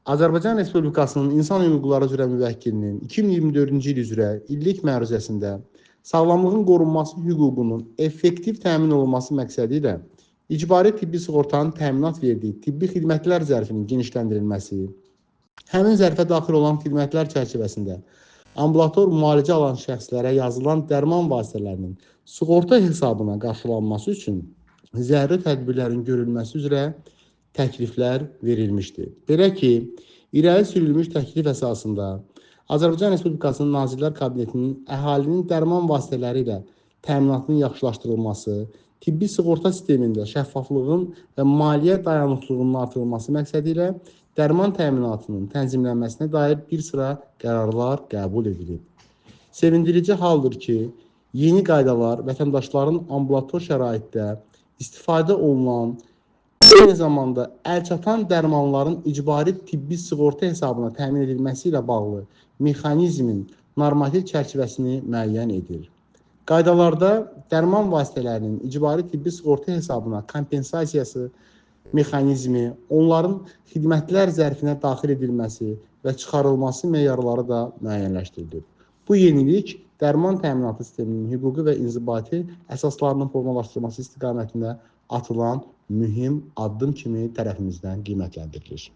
Azərbaycan Respublikasının İnsan Hüquqları üzrə Müvəkkilinin 2024-cü il üzrə illik məruzəsində sağlamlığın qorunması hüququnun effektiv təmin olunması məqsədi ilə icbari tibbi sığortanın təminat verdiyi tibbi xidmətlər zərfinin genişləndirilməsi, həmin zərfə daxil olan xidmətlər çərçivəsində ambulator müalicə alan şəxslərə yazılan dərman vasitələrinin sığorta hesabına qarşılanması üçün zəruri tədbirlərin görülməsi üzrə təkliflər verilmişdir. Belə ki, irəli sürülmüş təklif əsasında Azərbaycan Respublikasının Nazirlər Kabinetinin əhalinin dərman vasitələri ilə təminatının yaxşılaşdırılması, tibbi sığorta sistemində şəffaflığın və maliyyə dayanıqlılığının artırılması məqsədi ilə dərman təminatının tənzimlənməsinə dair bir sıra qərarlar qəbul edilib. Sevindirici haldır ki, yeni qaydalar vətəndaşların ambulator şəraitdə istifadə olunan, eyni zamanda əlçatan dərmanların icbari tibbi sığorta hesabına təmin edilməsi ilə bağlı mexanizmin normativ çərçivəsini müəyyən edir. Qaydalarda dərman vasitələrinin icbari tibbi sığorta hesabına kompensasiyası mexanizmi, onların xidmətlər zərfinə daxil edilməsi və çıxarılması meyarları da müəyyənləşdirilir. Bu yenilik dərman təminatı sisteminin hüquqi və inzibati əsaslarının formalaşdırılması istiqamətində atılan mühüm addım kimi tərəfimizdən qiymətləndirilir.